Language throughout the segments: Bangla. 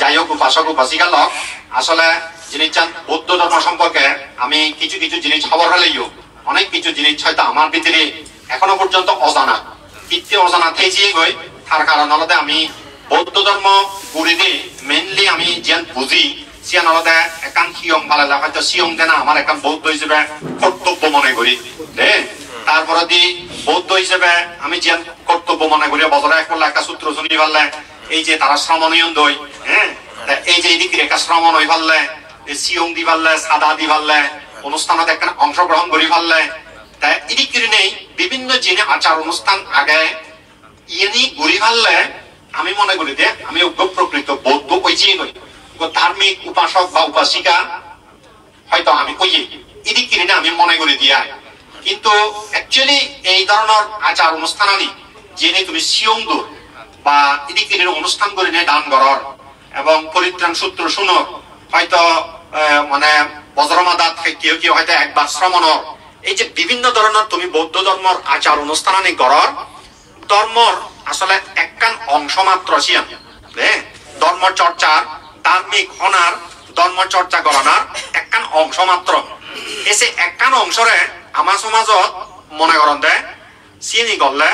যাই হোক উপাসক উপাসিকা লোক আসলে জিনিস চান বৌদ্ধ ধর্ম সম্পর্কে আমি কিছু কিছু জিনিস খবর হলেও অনেক কিছু জিনিস হয়তো আমার ভিতরে এখনো পর্যন্ত অজানা কিত্তে অজানা থেজিয়ে গই তার কারণ হলো আমি বৌদ্ধ ধর্ম গুড়ি দিয়ে মেনলি আমি যেন বুঝি সিয়ান হলো একান সিয়ং ভালো হয়তো সিয়ং দেনা আমার একান বৌদ্ধ হিসেবে কর্তব্য মনে করি তারপরে দি বৌদ্ধ হিসেবে আমি যেন কর্তব্য মনে করি বছরে এক বললে একটা সূত্র শুনি পারলে এই যে তারা শ্রমণীয় দই হ্যাঁ এই যে এইদিকে একটা শ্রমণ হয়ে পারলে সিয়ং দি পারলে সাদা দি পারলে অনুষ্ঠানত একটা অংশগ্রহণ করি পারলে তাই এদিকে নেই বিভিন্ন জিনে আচার অনুষ্ঠান আগে ইয়ে ঘুরি পারলে আমি মনে করি যে আমি প্রকৃত বৌদ্ধ ওই যে ধার্মিক উপাসক বা উপাসিকা হয়তো আমি ওই এদিকে আমি মনে করি দিয়া কিন্তু অ্যাকচুয়ালি এই ধরনের আচার অনুষ্ঠান আনি জেনে তুমি সিয়ং দূর বা এদিকে অনুষ্ঠান করে নিয়ে দান করার এবং পরিত্রাণ সূত্র শুনো হয়তো মানে বজ্রমাদাত কেউ কেউ হয়তো একবার শ্রমণর এই যে বিভিন্ন ধরনের তুমি বৌদ্ধ ধর্মের আচার অনুষ্ঠান আনি করার ধর্মর আসলে একখান অংশ মাত্র ছিয়ান ধর্ম চর্চার ধার্মিক হনার ধর্ম চর্চা করানোর একখান অংশ মাত্র এসে একখান অংশরে আমার সমাজত মনে করেন দেয় চিনি করলে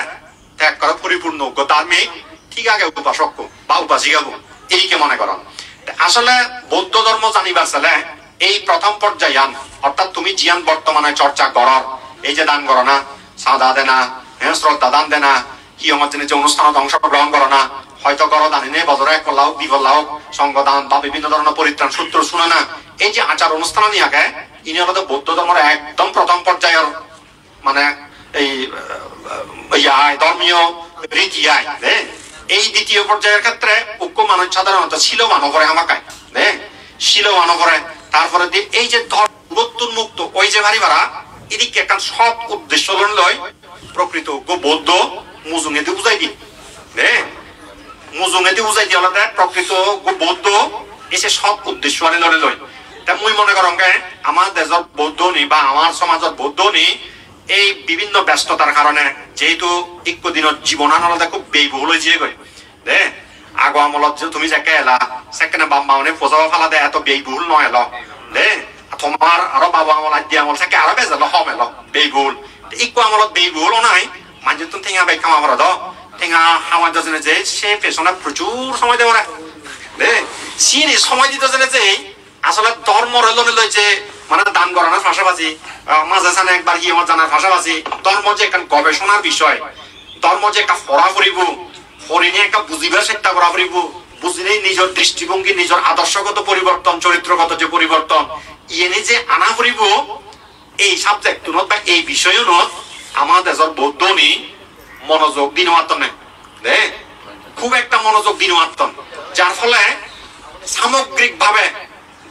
ত্যাগ করে পরিপূর্ণ ধার্মিক ঠিক আগে উপাসক বা উপাসিকা এইকে মনে করেন আসলে বৌদ্ধ ধর্ম জানিবার চালে এই প্রথম পর্যায়ে অর্থাৎ তুমি জিয়ান বর্তমানে চর্চা করার এই যে দান করো না সাদা দেনা হ্যাঁ শ্রদ্ধা দান দেনা কি আমার জন্য যে অনুষ্ঠানত অংশগ্রহণ করো না হয়তো করো দানি নেই বছরে এক করলাও বিফল্লাও সঙ্গদান বা বিভিন্ন ধরনের পরিত্রাণ সূত্র শুনে না এই যে আচার অনুষ্ঠান নিয়ে আগে ইনি হলো বৌদ্ধ ধর্মের একদম প্রথম পর্যায়ের মানে এই ধর্মীয় রীতি আয় এই দ্বিতীয় পর্যায়ের ক্ষেত্রে উক্য মানুষ সাধারণত ছিল মানবরে আমাকে ছিল মানবরে তারপরে এই যে ধর্ম মুক্ত ওই যে ভারী ভাড়া এদিকে একটা সৎ উদ্দেশ্য লয় প্রকৃত বৌদ্ধ মুজুঙে দিয়ে বুঝাই দি মুজুঙে দিয়ে বুঝাই দিয়ে হলো প্রকৃত বৌদ্ধ এসে সৎ উদ্দেশ্য আনি লড়ে লয় তা মুই মনে করম আমার দেশের বৌদ্ধ নি বা আমার সমাজের বৌদ্ধ নি এই বিভিন্ন ব্যস্ততার কারণে যেহেতু একটু দিনের জীবন আনন্দে খুব ব্যয়বহুল হয়ে যেয়ে গই আগো আমলত যে তুমি যাকে এলা সেখানে বাম্মা মানে পোজাবা ফালা দেয় এত ব্যয়বহুল নয় এলো তোমার আরো বাবা আমল আদি আমল থাকে আরো বেজালো হম এলো ব্যয়বহুল একটু আমলত ব্যয়বহুলও নাই মানুষ তুমি ঠেঙা বাইক খামা ভরা দাও ঠেঙা হাওয়া যাচ্ছে যে সে পেছনে প্রচুর সময় দেওয়া সিনি সময় দিতে যে আসলে ধর্ম লই যে মানে দান করানোর পাশাপাশি মাঝে সানে একবার কি আমার জানার পাশাপাশি ধর্ম যে একটা গবেষণার বিষয় ধর্ম যে একটা পড়া করিব পড়ি নিয়ে একটা বুঝিবার চেষ্টা করা করিব বুঝলেই নিজের দৃষ্টিভঙ্গি নিজের আদর্শগত পরিবর্তন চরিত্রগত যে পরিবর্তন ইয়ে যে আনা করিব এই সাবজেক্ট বা এই বিষয় আমার দেশের বৌদ্ধ নি মনোযোগ দিনমাত্র নেই খুব একটা মনোযোগ দিনমাত্র যার ফলে সামগ্রিক ভাবে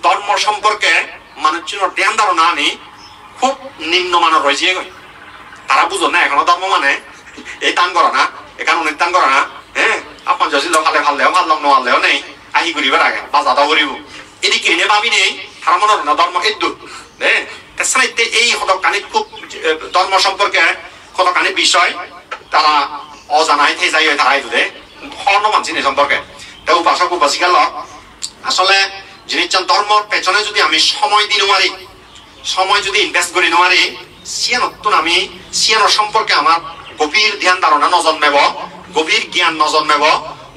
ধর্ম সম্পর্কে মানুষের ধ্যান ধারণা আনি খুব নিম্নমানের রয়েছে তারা বুঝো না এখনো ধর্ম মানে এই দান করো না এখানে অনুদান করো না হ্যাঁ আপনার যদি ভালে ভাললেও ভাললাম নোয়ালেও নেই আহি করিবার আগে বাজাদাও করিব এদিকে এনে ভাবি নেই তারা মনে হয় না ধর্ম এদু সাহিত্যে এই হতকানি খুব ধর্ম সম্পর্কে কতখানি বিষয় তারা অজানাই থেকে যাই তারাই দুধে হর্ণ মানছি সম্পর্কে তা উপাসক উপাসিকা লোক আসলে জিনিস ধর্মর পেছনে যদি আমি সময় দিন মারি সময় যদি ইনভেস্ট করি নোৱাৰি সিয়ানতন আমি সিয়ানোর সম্পর্কে আমার গভীর ধ্যান ধারণা নজন্মেব গভীর জ্ঞান নজন্মেব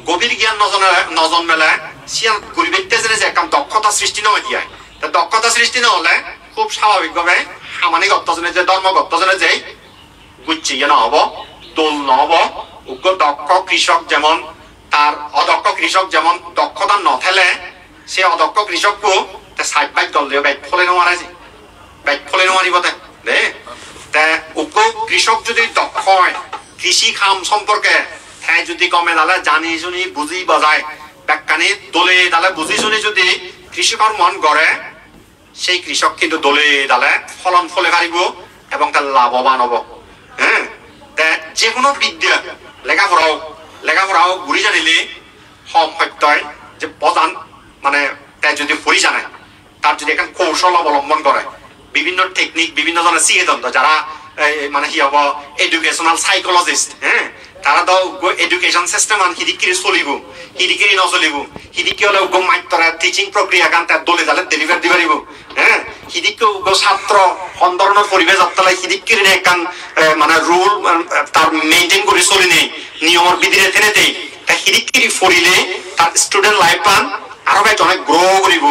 গভীর জ্ঞান নজন্মেলে সিয়ান পরিবেশতে যে একটা দক্ষতা সৃষ্টি নয় দিয়ে তা দক্ষতা সৃষ্টি নহলে খুব স্বাভাবিকভাবে সামানিক অত্যাজনে যে ধর্মগতজনে যে গুচ্ছি ইয়ে নহব দোল নহব উগ্র দক্ষ কৃষক যেমন তার অদক্ষ কৃষক যেমন দক্ষতা নথেলে সে অদক্ষ কৃষককে সাইড বাইক দল দিয়ে বাইক ফলে নোৱাৰে বাইক ফলে নোৱাৰিব কৃষক যদি দক্ষ হয় কৃষি খাম সম্পর্কে হ্যাঁ যদি কমে দালে জানি শুনি বুঝি বজায় ব্যাখ্যানি দলে দালে বুঝি শুনি যদি কৃষি কর্মন করে সেই কৃষক কিন্তু দলে দালে ফলন ফলে পারিব এবং তার লাভবান হব হ্যাঁ যে কোনো বিদ্যা লেখাপড়াও ঘুরি জানিলে সম সত্যই যে প্রধান মানে তাই যদি পড়ি জানে তার যদি এখন কৌশল অবলম্বন করে বিভিন্ন টেকনিক বিভিন্ন ধরনের সিদ্ধান্ত যারা মানে কি হব এডুকেশনাল সাইকোলজিস্ট হ্যাঁ তারা তো এডুকেশন সিস্টেম আন হিদিকিরি চলিব হিদিকিরি নচলিব হিদিকি হলে মাধ্যরা টিচিং প্রক্রিয়া গান তার দলে জালে ডেলিভার দি পারিব হ্যাঁ হিদিকে ছাত্র সন্দর্ণের পরিবেশ আপনার হিদিকিরি একখান মানে রুল তার মেইনটেইন করে চলি নেই নিয়মের বিধিরে থেনে দেই তা হিদিকিরি ফরিলে তার স্টুডেন্ট লাইফ পান আরো বেশ অনেক গ্রো করিব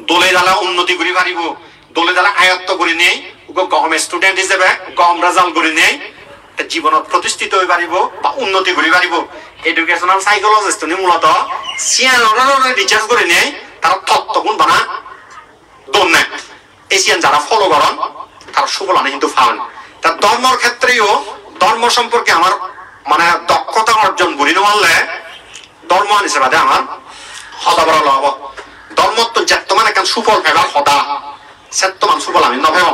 দলে জালা উন্নতি করি পারিব দলে জালা আয়ত্ত করে নেই গহমে স্টুডেন্ট হিসেবে গহম রেজাল্ট করে নেই জীবনত প্রতিষ্ঠিত হয়ে পারিব বা উন্নতি করে পারিব এডুকেশনাল সাইকোলজিস্ট মূলত রিচার্জ করে নেই তারা তত্ত্ব গুণ বানা দৌড় নেয় এশিয়ান যারা ফলো করেন তারা সুফলানে কিন্তু পান তার ধর্মর ক্ষেত্রেও ধর্ম সম্পর্কে আমার মানে দক্ষতা অর্জন করি নেওয়ালে ধর্ম হিসেবে আমার সদা বড় লব ধর্ম তো যেত মানে কেন সুফল ফেবার সদা সেত্ত মান সুফল আমি নভেব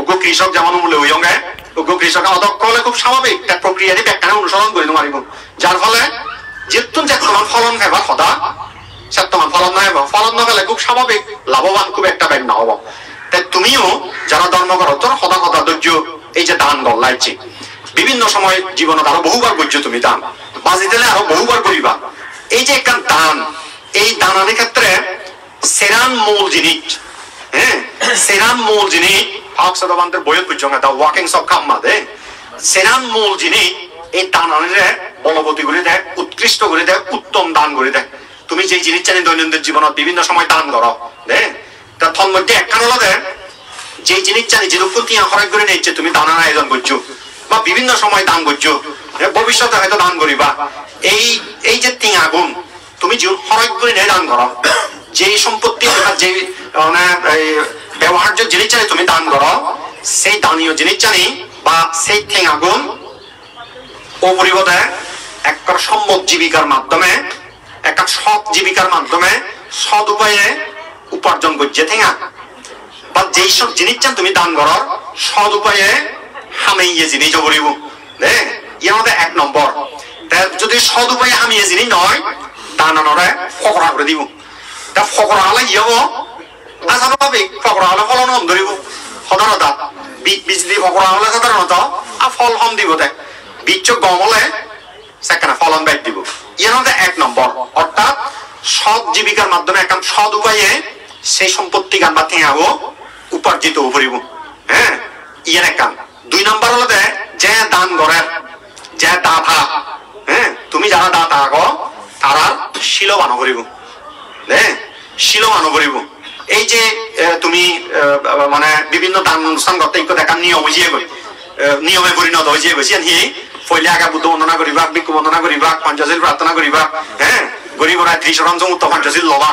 উগ্র কৃষক যেমন মূল্য হইয়ঙ্গে উগ্র কৃষক অদক্ষ হলে খুব স্বাভাবিক তার প্রক্রিয়াটি ব্যাখ্যানে অনুসরণ করে মারিব যার ফলে যেতুন যেতমান ফলন ফেবার সদা সেত্তমান ফলন না হব ফলন না পেলে খুব স্বাভাবিক লাভবান খুব একটা ব্যাগ না হব তাই তুমিও যারা ধর্ম করো তোর সদা সদা ধৈর্য এই যে দান গল্লাইছি বিভিন্ন সময় জীবনত আরো বহুবার করছো তুমি দান বাজি দিলে আরো বহুবার করিবা এই যে একটা দান এই দানের ক্ষেত্রে সেরান মূল জিনিস হ্যাঁ সেরান মূল জিনিস ফাকসাদাবান্তের বইয়ের বুঝছো দা ওয়াকিংস অফ কাম্মাদে সেরান মূল জিনিস এই দানের বলবতী করে দেয় উৎকৃষ্ট করে দেয় উত্তম দান করে দেয় তুমি যে জিনিস জানি দৈনন্দিন জীবনত বিভিন্ন সময় দান করো হ্যাঁ তার মধ্যে একখান হলো যে জিনিস জানি যেরকম তিয়া খরচ করে নিচ্ছে তুমি দানার আয়োজন করছো বা বিভিন্ন সময় দান করছো ভবিষ্যতে হয়তো দান করিবা এই যে তিয়া গুণ তুমি যে খরচ করে নিয়ে দান করো যে সম্পত্তি যে মানে ব্যবহার্য জিনিস জানি তুমি দান করো সেই দানীয় জিনিস জানি বা সেই ঠেঙা গুণ ও পরিবর্তে একটা সম্মত জীবিকার মাধ্যমে একটা সৎ জীবিকার মাধ্যমে সৎ উপায়ে উপার্জন করছে ঠেঙা বা যেই সব জিনিস চান তুমি দান করো সৎ উপায়ে হামিয়ে জিনিস করিব হ্যাঁ ইয়ে আমাদের এক নম্বর যদি সৎ উপায়ে হামিয়ে জিনিস নয় দান আনরে ফকরা করে দিব তা ফকরা হলে ইয়ে হবো স্বাভাবিক ফকরা হলে ফলন হম ধরিব সাধারণত বীজ দিয়ে ফকরা হলে সাধারণত আর ফল হম দিব দেখ বীজ গম হলে সেখানে ফলন ব্যাগ দিব ইয়ে আমাদের এক নম্বর অর্থাৎ সৎ জীবিকার মাধ্যমে একটা সৎ উপায়ে সেই সম্পত্তি গান বা ঠেঙাবো উপার্জিত করিব হ্যাঁ ইয়ের এক কাম দুই নম্বর হলো যে দান করেন যে দাতা হ্যাঁ তুমি যারা দাতা আগো তারা শিলবান করিব হ্যাঁ শিলবান করিব এই যে তুমি মানে বিভিন্ন দান অনুষ্ঠান করতে দেখার নিয়ম বুঝিয়ে গই নিয়মে পরিণত হয়েছে গেছি পहिले আগা বুদ্ধ বন্দনা করিবা ভিক্ষু বন্দনা করিবা পঞ্চশীল প্রার্থনা করিবা হ্যাঁ গরিব ত্রিশরণ সমুত্ত পঞ্চশীল লবা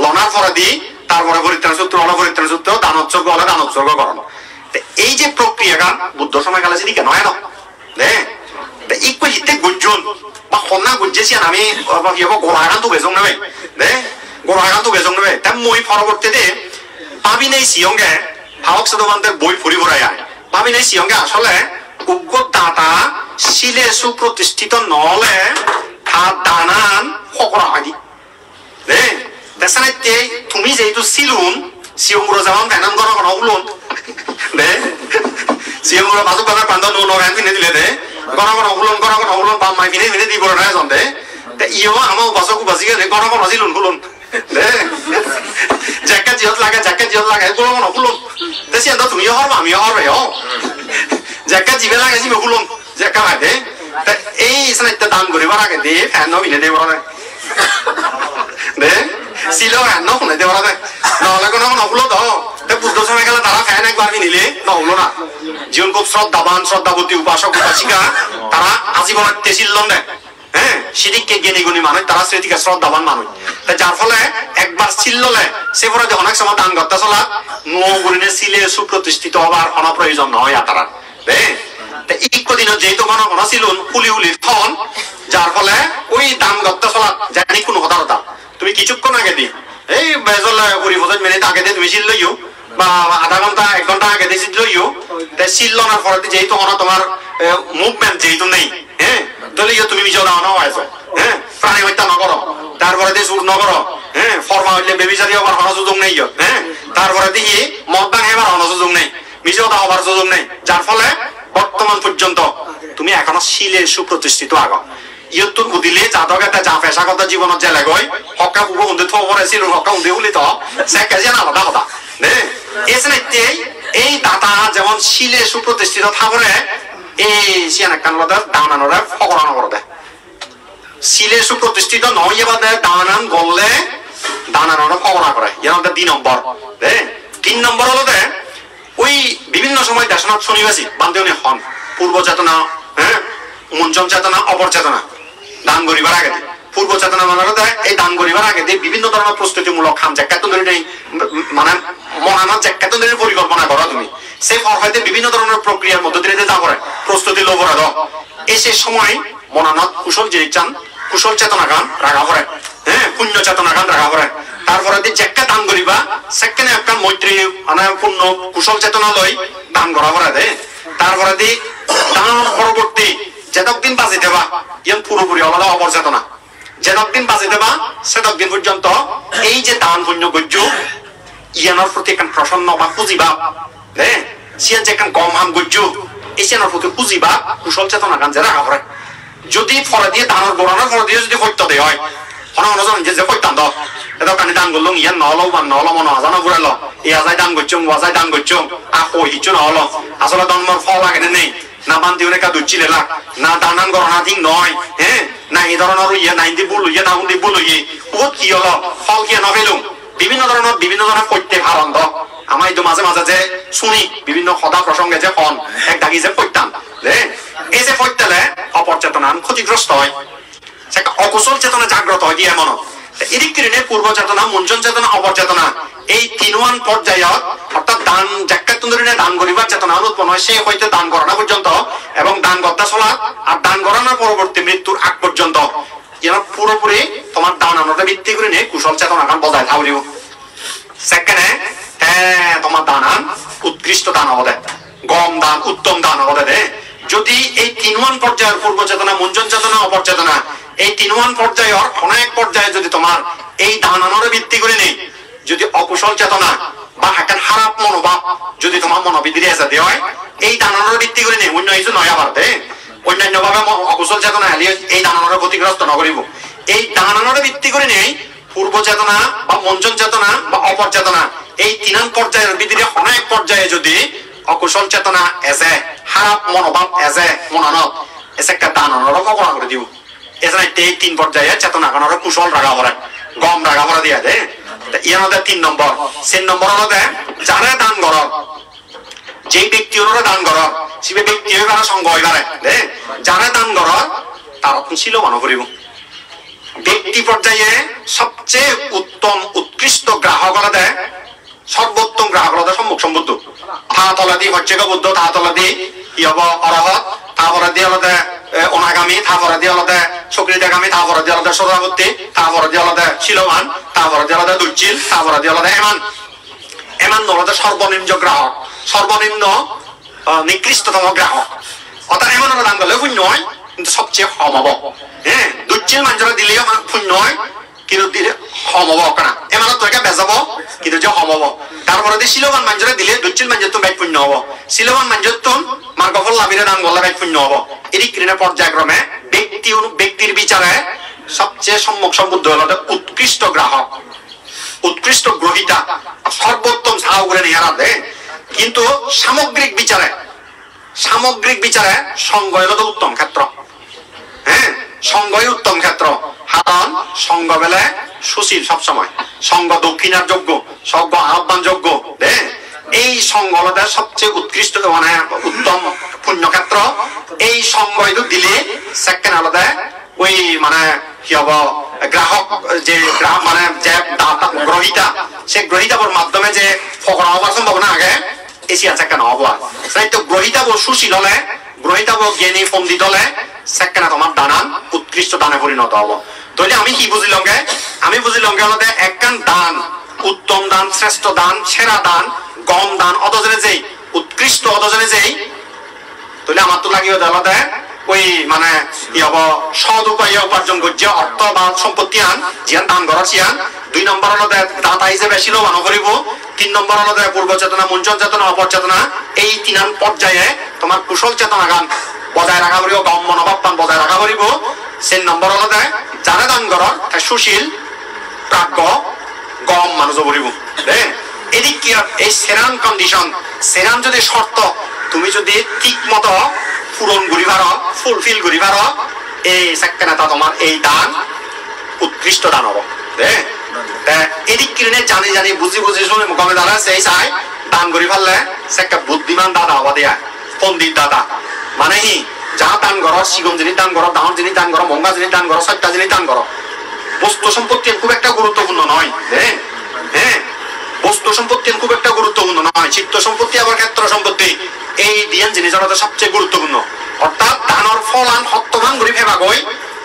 লনার পরে দি তারপরে পরিত্রাণ সূত্র হলো পরিত্রাণ সূত্র দান উৎসর্গ হলে দান উৎসর্গ করানো এই যে প্রক্রিয়াটা বুদ্ধ সময় কালে সেদিকে নয় না হ্যাঁ ইকো হিতে গুজন বা সন্না গুজেছি আমি গোড়াগান তো বেজং নেবে দে গোড়াগান তো বেজং নেবে তাই মই পরবর্তীতে পাবি নেই সিয়ঙ্গে ভাবক সাধুবান্তের বই ফুরি ভরাই পাবি নেই সিয়ঙ্গে আসলে উগ্র দাতা শিলে সুপ্রতিষ্ঠিত নহলে হাত দানান ফকরা আদি দেখাতে তুমি যেহেতু সিলুন সিয়ংগুলো যেমন ভ্যানান করা কোনো উলুন দে সিয়ংগুলো বাজু কথা পান্দ নো ভ্যান কিনে দিলে দে করা কোনো উলুন বাম মাই কিনে কিনে দিব না জন্দে তে ইও আমার বাসকু বাজি গেলে করা কোনো সিলুন ফুলুন দে জ্যাকেট জিহত লাগে কোনো কোনো ফুলুন তে সিয়ান তুমি হরবা আমি হরবে ও জ্যাকেট জিবে লাগে জিবে ফুলুন জ্যাকেট লাগে তে এই সনাইতে দান করিবার আগে দে ফ্যান নবিনে দেব না দে সিলো ফ্যান নকুনে দেব না নহলে কোনো নহুলো তো তে বুদ্ধ সময় গেলে তারা ফ্যান একবার নিলে নহুলো না জীবন খুব শ্রদ্ধাবান শ্রদ্ধাবতী উপাসক উপাসিকা তারা আজীবন তেছিল না হ্যাঁ সিদিককে জ্ঞানী গুণী মানুষ তারা স্মৃতিকে শ্রদ্ধাবান মানুষ যার ফলে একবার ছিললে সে পরে অনেক সময় দান করতে চলা নুগুলিনে সিলে সুপ্রতিষ্ঠিত হবার কোনো প্রয়োজন নয় তারা হ্যাঁ ইকদিন যেহেতু কোনো কোনো ছিলুন হুলি হুলি ফল যার ফলে ওই দান করতে চলা জানি কোনো হতারতা তুমি কিছুক্ষণ আগে দি এই বেজল 20-25 মিনিট আগে দিয়ে তুমি ছিল লইও বা আধা ঘন্টা 1 ঘন্টা আগে দিয়ে ছিল লইও তাই ছিল না ফলে যেহেতু কোনো তোমার মুভমেন্ট যেহেতু নেই হ্যাঁ তাহলে তুমি নিজে দাওয়া হয়েছে হ্যাঁ প্রাণী হত্যা নকরো তারপরে দিয়ে সুর নকরো হ্যাঁ ফর্মা হইলে বেবিচারি হবার কোনো সুযোগ নেই হ্যাঁ তারপরে দিয়ে মদ ভাঙ এবার কোনো সুযোগ নেই নিজেও দাওয়ার সুযোগ নেই যার ফলে বর্তমান পর্যন্ত তুমি এখনো শিলে সুপ্রতিষ্ঠিত আগ ইয়তুর বুদিলে যাদক এটা যা পেশাগত জীবনত জেলে গই হকা বুবু হুন্দে থ পরে ছিল হকা হুন্দে উলি তো সে কাজে না আলাদা কথা নে এসনাইতে এই দাতা যেমন শিলে সুপ্রতিষ্ঠিত থাকরে এই সিয়ানা কানলদা দানানোরা ফকরানো করে দেয় শিলে সুপ্রতিষ্ঠিত নয় বাদে দানান গললে দানানোরা ফকরা করে ইয়ানতে 2 নম্বর দে 3 নম্বর হলো দে ওই বিভিন্ন সময় দেশনাথ শুনিবাসি বান্ধবনী হন পূর্ব চেতনা হ্যাঁ মঞ্চম চেতনা অপর চেতনা দান করিবার আগে পূর্ব চেতনা মানে এই দান করিবার আগে বিভিন্ন ধরনের প্রস্তুতিমূলক খাম জ্যাকেট নেই মানে মনানোর জ্যাকেট পরিকল্পনা করো তুমি সেই ফরফাইতে বিভিন্ন ধরনের প্রক্রিয়ার মধ্য দিয়ে যা করে প্রস্তুতি লো করে দাও এসে সময় মনানত কুশল যে চান কুশল চেতনা গান রাখা পড়ে হ্যাঁ পুণ্য চেতনা গান রাখা পড়ে তারপরে দিয়ে জ্যাকেট দান করিবা সেখানে একটা মৈত্রী মানে পূর্ণ কুশল চেতনা লই দান করা পড়ে দে তারপরে দিয়ে দান পরবর্তী যেতদিন বাঁচি দেবা ইয়ান পুরোপুরি আলাদা অপর চেতনা যেতদিন বাঁচি দেবা সেতদিন পর্যন্ত এই যে দান পুণ্য গজ্য ইয়ানোর প্রতি একখান প্রসন্ন বা পুঁজিবা হ্যাঁ সিয়ান যে একখান গম হাম গজ্য এই সিয়ানোর প্রতি পুঁজিবা কুশল চেতনা গান যে রাখা পড়ে যদি ফলে দিয়ে দানের গোড়ানোর ফলে দিয়ে যদি সত্য দেয় হয় অনজন যে সত্যান দ এটা কানি দান করলাম ইয়ান নহলো বা নহলো মন আজানো ঘুরাল এই আজাই দান করছো ওয়াজাই দান করছো হিচু নহলো আসলে দন্মর ফল লাগে নেই না বান্তি কা দুচ্ছিলে লাগ না দানান গণনা ঠিক নয় হ্যাঁ না এই ধরনের ইয়ে নাইন্দি বল ইয়ে না হুন্দি বল ইয়ে বহুত কি হলো ফল কি নভেলুম বিভিন্ন ধরনের প্রত্যেক আনন্দ আমায় তো মাঝে মাঝে যে শুনি বিভিন্ন সদা প্রসঙ্গে যে হন এক দাগি যে পৈতান এই যে পৈতালে অপর চেতনা ক্ষতিগ্রস্ত হয় সেটা অকুশল চেতনা জাগ্রত হয় দিয়ে এমন এদিক থেকে পূর্ব চেতনা মঞ্চন চেতনা অপর চেতনা এই 3 পর্যায়ত অর্থাৎ দান জাক্কাত দান করিবার চেতনা উৎপন্ন হয় সে হইতে দান করানো পর্যন্ত এবং দান করতে চলা আর দান করানোর পরবর্তী মৃত্যুর আগ পর্যন্ত এরা পুরোপুরি তোমার দান আনোটা ভিত্তি করে নিয়ে কুশল চেতনা গান বজায় থাকলিব সেখানে তোমার দানান উৎকৃষ্ট দান হবে গম দান উত্তম দান হবে দে যদি এই 3 পর্যায়ের পূর্ব চেতনা মঞ্চন চেতনা অপর চেতনা এই 3 পর্যায়ের অনেক পর্যায়ে যদি তোমার এই দান আনোর ভিত্তি করে নেই যদি অকুশল চেতনা বা একটা খারাপ মনোভাব যদি তোমার মনোবিধি এসে দেওয়া হয় এই দান আনোর ভিত্তি করে নেই অন্য কিছু নয় আবার দে অন্যান্য ভাবে অকুশল চেতনা এলিয়ে এই দান আনোর ক্ষতিগ্রস্ত নকরিব এই দান আনোর ভিত্তি করে নেই পূর্ব চেতনা বা মঞ্চন চেতনা বা অপর চেতনা এই 3 পর্যায়ের ভিতরে অনেক পর্যায়ে যদি অকুশল চেতনা এসে খারাপ মনোভাব এসে মনানত এসে একটা দান আনোর কল্পনা করে দিব এছাড়া এই 3 পর্যায়ে চেতনা গানোর কুশল রাখা পড়ে গম রাখা পড়া দিয়া দে ইয়ানোদের 3 নম্বর 4 নম্বর হলো যারা দান কর যেই ব্যক্তি ওরা দান কর সে ব্যক্তি হয়ে গেল সঙ্গ হয়ে গেলে যারা দান কর তার ছিল মনে করিব ব্যক্তি পর্যায়ে সবচেয়ে উত্তম উৎকৃষ্ট গ্রাহক হলে দেয় সর্বোত্তম গ্রাহক হলে সম্মুখ সম্বুদ্ধ তা তলা দিয়ে হচ্ছে বুদ্ধ তা তলা দিয়ে কি হব অরহত তারপরে দিয়ে হলে অনাগামী তারপরে দিয়ে হলে সক্রিয়তাগামী তারপরে দিয়ে হলে সদাবর্তী তারপরে দিয়ে হলে শিলমান তারপরে দিয়ে হলে দুর্চিল তারপরে দিয়ে হলে এমান হলে সর্বনিম্ন গ্রাহক সর্বনিম্ন নিকৃষ্টতম গ্রাহক অর্থাৎ এমন দান করলে শূন্য হয় কিন্তু সবচেয়ে কম হব হ্যাঁ দুর্চিল মানুষরা দিলেও শূন্য হয় কিন্তু দিলে কম হব কেনা এমানত তোকে বেচাব কিন্তু যে কম হব তারপরে দিয়ে শিলবান মানুষরা দিলে দুর্চিল মানুষের তো ব্যাগ শূন্য হব শিলবান মানুষের তো মার্গফল লাভিরে দান করলে ব্যাগ শূন্য হব এটি ক্রীড়া পর্যায়ক্রমে ব্যক্তির বিচারে সবচেয়ে সম্মুখ সম্বুদ্ধ হল উৎকৃষ্ট গ্রাহক উৎকৃষ্ট গ্রহিতা সর্বোত্তম সাহা করে নিয়ে দেয় কিন্তু সামগ্রিক বিচারে সঙ্গ হলো তো উত্তম ক্ষেত্র হ্যাঁ সঙ্গই উত্তম ক্ষেত্র কারণ সঙ্গ বেলায় সুশীল সবসময় সঙ্গ দক্ষিণার যোগ্য সঙ্গ আহ্বান যোগ্য এই সঙ্গ হলো সবচেয়ে উৎকৃষ্ট মানে উত্তম পুণ্যক্ষেত্র এই সঙ্গ দিলে সেকেন্ড আলাদা ওই মানে কি হব গ্রাহক যে গ্রাহক মানে যে গ্রহিতা সে গ্রহিতার মাধ্যমে যে ফকরা হওয়ার সম্ভাবনা আগে এশিয়া সেকেন্ড হব তাই তো গ্রহিতা সুশীল হলে গ্রহিতা জ্ঞানী পণ্ডিত হলে সেকেন্ড তোমার দানান উৎকৃষ্ট দানে পরিণত হব তাহলে আমি কি বুঝিলঙ্গে আমি বুঝিলঙ্গে হলো একখান দান উত্তম দান শ্রেষ্ঠ দান সেরা দান গম দান অতজনে যেই উৎকৃষ্ট অতজনে যেই তাহলে আমার তো লাগিয়ে হলো ওই মানে ই হব সৎ উপায়ে উপার্জন করছে অর্থ বা সম্পত্তি আন জিয়ান দান করার চিয়ান। 2 নম্বর হলো দাতা হিসেবে বেশি লোক করিব। 3 নম্বর হলো পূর্ব চেতনা, মুঞ্চন চেতনা, অপর চেতনা, এই 3 পর্যায়ে তোমার কুশল চেতনা গান বজায় রাখা করিব, গম মনোভাব বজায় রাখা করিব। 4 নম্বর হলো যারা দান করার সুশীল প্রাজ্ঞ গম মানুষ করিব। এদিক কি এই সেরান কন্ডিশন, সেরান যদি শর্ত তুমি যদি ঠিক মতো পূরণ করি পারো, ফুলফিল করি পারো, এই সেকেন্ডটা তোমার এই দান উৎকৃষ্ট দান হবো। এদিক কিনে জানি জানি বুঝি বুঝি শুনে মুখে দাঁড়া সেই চাই দান করি ফেললে সে একটা বুদ্ধিমান দাদা হবা দিয়া, পণ্ডিত দাদা। মানে হি যা দান করো, শিগম জিনিস দান করো, দাম জিনিস দান করো, মঙ্গা জিনিস দান করো, সত্যা জিনিস দান করো। বস্তু সম্পত্তি খুব একটা গুরুত্বপূর্ণ নয়। হ্যাঁ, বস্তু সম্পত্তি খুব একটা গুরুত্বপূর্ণ নয়। চিত্ত সম্পত্তি আবার ক্ষেত্র সম্পত্তি, এই দিয়ান জিনিসটা সবচেয়ে গুরুত্বপূর্ণ। অর্থাৎ দানর ফল আন সত্যবান করি ফেবা গই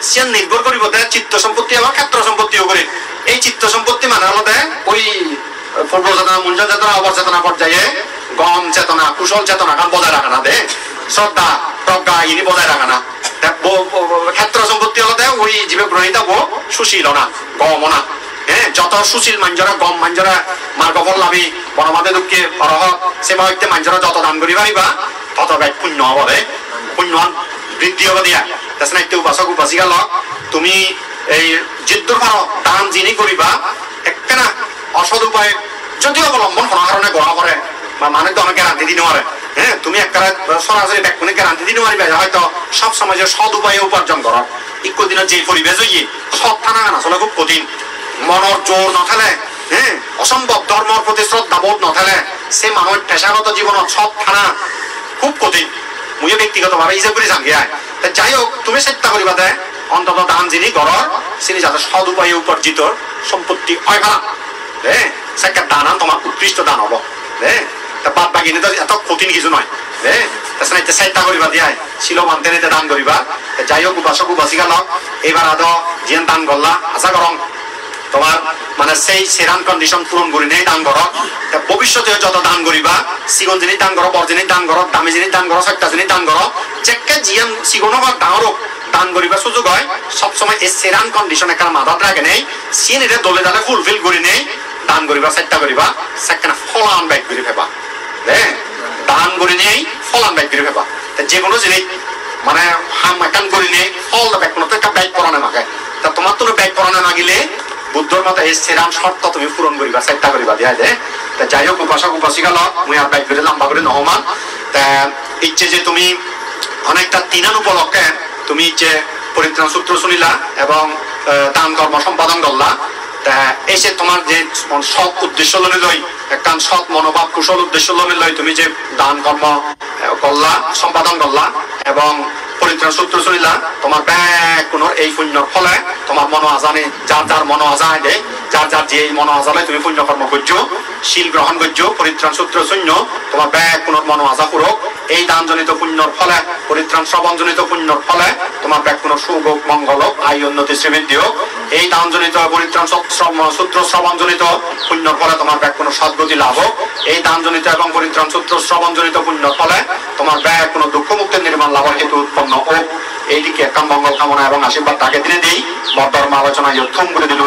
সে নির্ভর করিব চিত্ত সম্পত্তি আবার ক্ষেত্র সম্পত্তিও করে। এই চিত্ত সম্পত্তি মানে হলো ওই পূর্ব চেতনা, মুঞ্জন চেতনা, অপর চেতনা পর্যায়ে গম চেতনা, কুশল চেতনা বজায় রাখা না দে, শ্রদ্ধা প্রজ্ঞা ইনি বজায় রাখা না। ক্ষেত্র সম্পত্তি হলো ওই জীবে গ্রহিত সুশীল না, গম না। হ্যাঁ, যত সুশীল মাঞ্জরা গম মাঞ্জরা মার্গ ফল লাভি বনমাদে দুঃখে অরহ সেবা হইতে মাঞ্জরা যত দান করি পারিবা তত ব্যাগ পুণ্য হব দে, পুণ্যৱান বৃদ্ধি হব দিয়া। তাছাড়া একটু উপাসক উপাসিকা লগ তুমি এই জিদ্দুর পারো দান যিনি করিবা একটা অসৎ উপায় যদি অবলম্বন কোনো কারণে গড়া করে বা মানে তো অনেক গ্যারান্টি দিতে পারে। হ্যাঁ, তুমি একটা সরাসরি ব্যাকুনে গ্যারান্টি দিতে পারবে হয়তো সব সময় যে সৎ উপায়ে উপার্জন করো। ইকো দিনের যে পরিবেশ হইয়ে সৎ থানা আসলে খুব কঠিন। মনের জোর নথালে, হ্যাঁ, অসম্ভব ধর্মর প্রতি শ্রদ্ধাবোধ নথালে সে মানুষ পেশাগত জীবনত সৎ থানা খুব কঠিন। মুয়ে ব্যক্তিগতভাবে হিসেব করে জানিয়ে যাই হোক তুমি চেষ্টা করিবা দে অন্তত দান যিনি গড়র তিনি যাতে সৎ উপায়ে উপার্জিত সম্পত্তি হয় ফেলা। হ্যাঁ, সেটা দান তোমার উৎকৃষ্ট দান হব। হ্যাঁ, বাদ বাকি তো এত কঠিন কিছু নয়। হ্যাঁ, তাছাড়া এটা চেষ্টা করিবা দিয়াই শিল মানতে নিতে দান করিবা। যাই হোক উপাসক উপাসিকা লগ এইবার আদৌ জিয়ান দান করলা আশা করং তোমার মানে সেই সেরান কন্ডিশন পূরণ করি নেই দান করো। ভবিষ্যতে যত দান করিবা সিগন জিনিস দান করো, বড় জিনিস দান করো, দামি জিনিস দান করো, সত্যা জিনিস দান করো, চেককে জিয়ান সিগনো বা ডাঙরও দান করিবা সুযোগ হয় সবসময় এই সেরান কন্ডিশন একটা মাথাত রাখে নেই সিন এটা দলে দলে ফুলফিল করি নেই দান করিবা চেষ্টা করিবা সেখানে ফলান ব্যাগ করে ফেবা। হ্যাঁ, দান করি নেই ফলান ব্যাগ করে ফেবা। যে কোনো জিনিস মানে হাম একান করি নেই ফল ব্যাগ কোনো তো একটা ব্যাগ পরানো মাকে তা তোমার তো ব্যাগ পরানো না গেলে বুদ্ধর মতো এই সেরাম শর্ত তুমি পূরণ করিবা চেষ্টা করিবা দিয়া যায়। তা যাই হোক উপাসক উপাসিকা লগ মুই আর বাইক করে লম্বা করে নহমান তা ইচ্ছে যে তুমি অনেকটা তিনান উপলক্ষে তুমি ইচ্ছে পরিত্রাণ সূত্র শুনিলা এবং দান কর্ম সম্পাদন করলা। তা এসে তোমার যে সৎ উদ্দেশ্য লই লই একটা সৎ মনোভাব কুশল উদ্দেশ্য লই তুমি যে দান কর্ম করলা সম্পাদন করলা এবং পরিত্রাণ সূত্র শুনিলা তোমার ব্যাগ কোনো এই পুণ্যর ফলে তোমার মনো আজানে যার যার মনো আজানে দেয় যার যার যে মনো আজালে তুমি পুণ্য কর্ম করছো শিল গ্রহণ করছো পরিত্রাণ সূত্র শূন্য তোমার ব্যাগ কোনো মনো আজা পুরক এই দানজনিত পুণ্যর ফলে পরিত্রাণ শ্রবণজনিত পুণ্যর ফলে তোমার ব্যাগ কোনো সুখ মঙ্গল আয় উন্নতি শ্রীবৃদ্ধি হোক। এই দানজনিত পরিত্রাণ সূত্র শ্রবণজনিত পুণ্যর ফলে তোমার ব্যাগ কোনো সদ্গতি লাভ হোক। এই দানজনিত এবং পরিত্রাণ সূত্র শ্রবণজনিত পুণ্যর ফলে তোমার ব্যাগ কোনো দুঃখ মুক্তির নির্মাণ লাভের হেতু উৎপন্ন হোক। এইদিকে একটা মঙ্গল কামনা এবং আশীর্বাদ তাকে দিনে দিই বর্ধর্ম আলোচনা ইয়থম করে দিল।